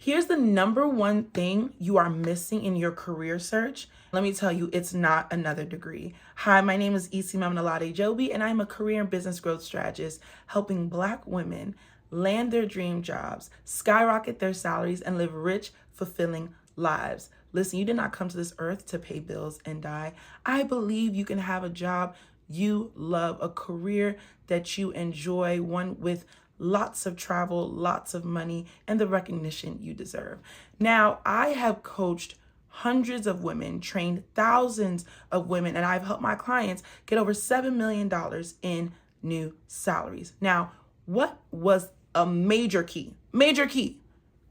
Here's the number one thing you are missing in your career search. Let me tell you, it's not another degree. Hi, my name is Isi Mamnalade Joby, and I'm a career and business growth strategist helping Black women land their dream jobs, skyrocket their salaries, and live rich, fulfilling lives. Listen, you did not come to this earth to pay bills and die. I believe you can have a job you love, a career that you enjoy, one with lots of travel, lots of money, and the recognition you deserve. Now, I have coached hundreds of women, trained thousands of women, and I've helped my clients get over $7 million in new salaries. Now, what was a major key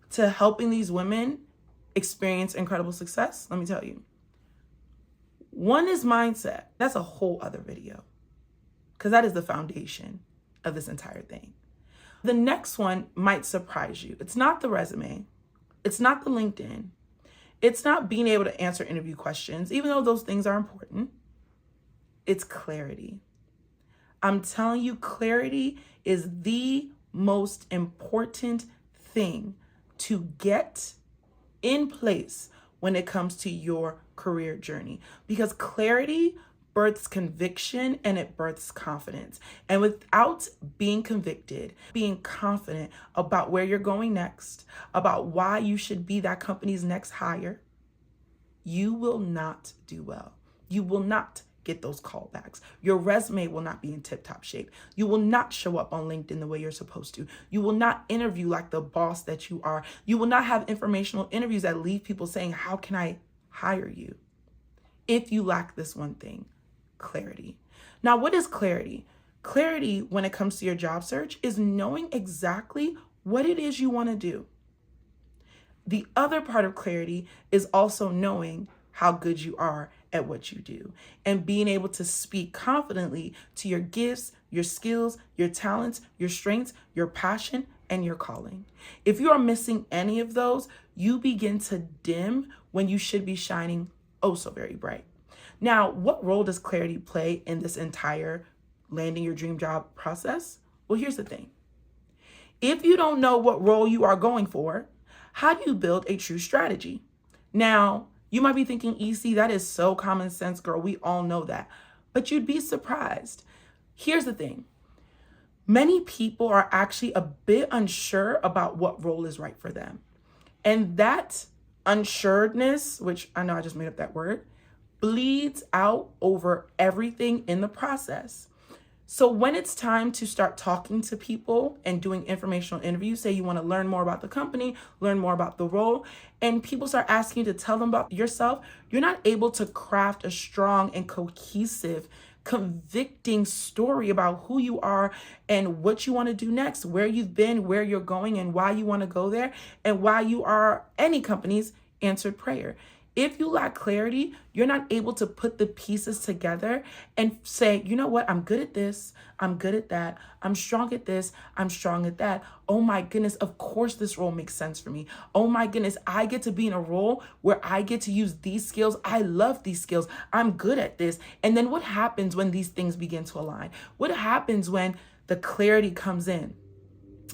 to helping these women experience incredible success? Let me tell you. One is mindset. That's a whole other video, because that is the foundation of this entire thing. The next one might surprise you. It's not the resume. It's not the LinkedIn. It's not being able to answer interview questions, even though those things are important. It's clarity. I'm telling you, clarity is the most important thing to get in place when it comes to your career journey, because clarity births conviction and it births confidence. And without being convicted, being confident about where you're going next, about why you should be that company's next hire, you will not do well. You will not get those callbacks. Your resume will not be in tip-top shape. You will not show up on LinkedIn the way you're supposed to. You will not interview like the boss that you are. You will not have informational interviews that leave people saying, how can I hire you? If you lack this one thing, clarity. Now, what is clarity? Clarity when it comes to your job search is knowing exactly what it is you want to do. The other part of clarity is also knowing how good you are at what you do and being able to speak confidently to your gifts, your skills, your talents, your strengths, your passion, and your calling. If you are missing any of those, you begin to dim when you should be shining oh so very bright. Now, what role does clarity play in this entire landing your dream job process? Well, here's the thing. If you don't know what role you are going for, how do you build a true strategy? Now, you might be thinking, EC, that is so common sense, girl. We all know that. But you'd be surprised. Here's the thing. Many people are actually a bit unsure about what role is right for them. And that unsureness, which I know I just made up that word, bleeds out over everything in the process. So when it's time to start talking to people and doing informational interviews, say you want to learn more about the company, learn more about the role, and people start asking you to tell them about yourself, you're not able to craft a strong and cohesive, convicting story about who you are and what you want to do next, where you've been, where you're going, and why you want to go there, and why you are any company's answered prayer. If you lack clarity, you're not able to put the pieces together and say, you know what, I'm good at this, I'm good at that, I'm strong at this, I'm strong at that. Oh my goodness, of course this role makes sense for me. Oh my goodness, I get to be in a role where I get to use these skills. I love these skills. I'm good at this. And then what happens when these things begin to align? What happens when the clarity comes in?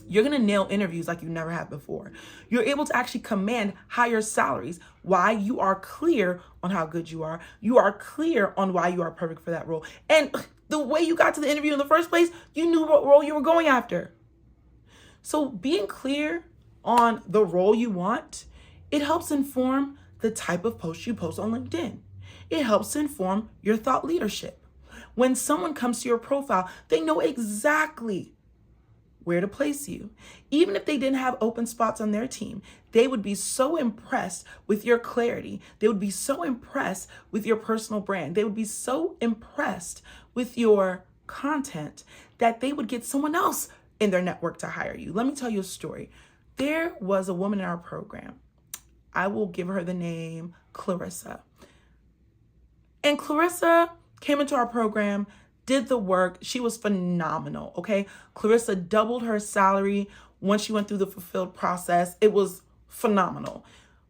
You're going to nail interviews like you never have before. You're able to actually command higher salaries. Why? You are clear on how good you are. You are clear on why you are perfect for that role. And the way you got to the interview in the first place, you knew what role you were going after. So being clear on the role you want, it helps inform the type of post you post on LinkedIn. It helps inform your thought leadership. When someone comes to your profile, they know exactly where to place you. Even if they didn't have open spots on their team, they would be so impressed with your clarity. They would be so impressed with your personal brand. They would be so impressed with your content that they would get someone else in their network to hire you. Let me tell you a story. There was a woman in our program. I will give her the name Clarissa. And Clarissa came into our program, did the work. She was phenomenal, okay? Clarissa doubled her salary once she went through the fulfilled process. It was phenomenal.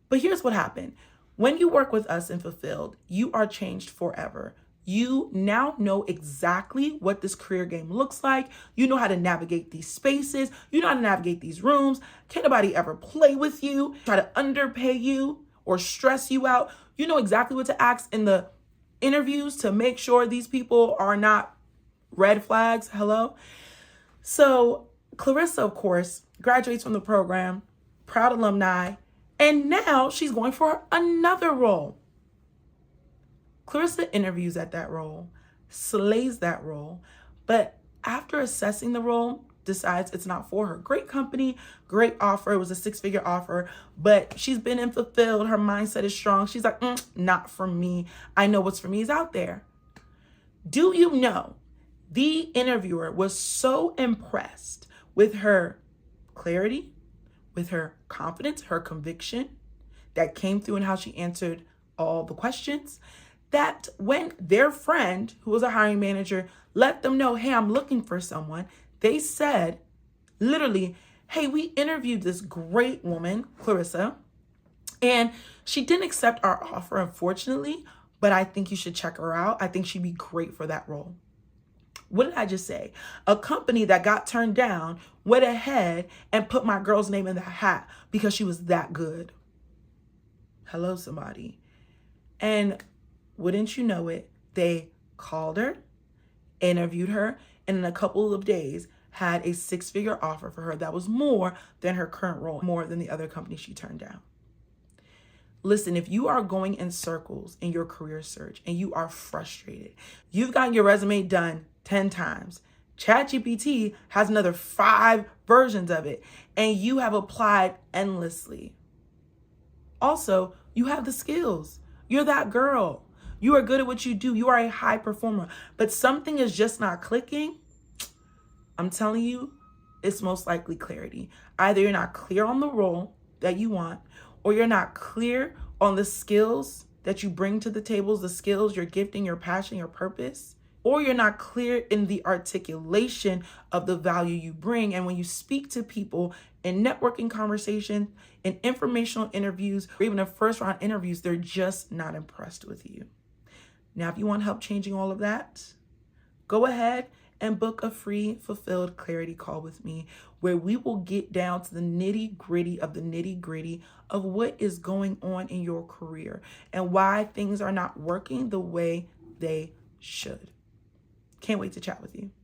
But here's what happened. When you work with us in Fulfilled, you are changed forever. You now know exactly what this career game looks like. You know how to navigate these spaces. You know how to navigate these rooms. Can't nobody ever play with you, try to underpay you or stress you out. You know exactly what to ask in the interviews to make sure these people are not red flags. Hello? So Clarissa, of course, graduates from the program, proud alumni, and now she's going for another role. Clarissa interviews at that role, slays that role, but after assessing the role, decides it's not for her. Great company, great offer. It was a 6-figure offer, but she's been fulfilled. Her mindset is strong. She's like, not for me. I know what's for me is out there. Do you know the interviewer was so impressed with her clarity, with her confidence, her conviction that came through in how she answered all the questions, that when their friend, who was a hiring manager, let them know, hey, I'm looking for someone, they said, literally, hey, we interviewed this great woman, Clarissa, and she didn't accept our offer, unfortunately, but I think you should check her out. I think she'd be great for that role. What did I just say? A company that got turned down went ahead and put my girl's name in the hat because she was that good. Hello, somebody. And wouldn't you know it, they called her, interviewed her, and in a couple of days had a 6-figure offer for her that was more than her current role, more than the other company she turned down. Listen, if you are going in circles in your career search and you are frustrated, you've gotten your resume done 10 times. ChatGPT has another 5 versions of it, and you have applied endlessly. Also, you have the skills. You're that girl. You are good at what you do. You are a high performer, but something is just not clicking. I'm telling you, it's most likely clarity. Either you're not clear on the role that you want, or you're not clear on the skills that you bring to the tables, the skills, your gifting, your passion, your purpose, or you're not clear in the articulation of the value you bring. And when you speak to people in networking conversation, in informational interviews, or even in first round interviews, they're just not impressed with you. Now, if you want help changing all of that, go ahead and book a free Fulfilled Clarity call with me, where we will get down to the nitty gritty of what is going on in your career and why things are not working the way they should. Can't wait to chat with you.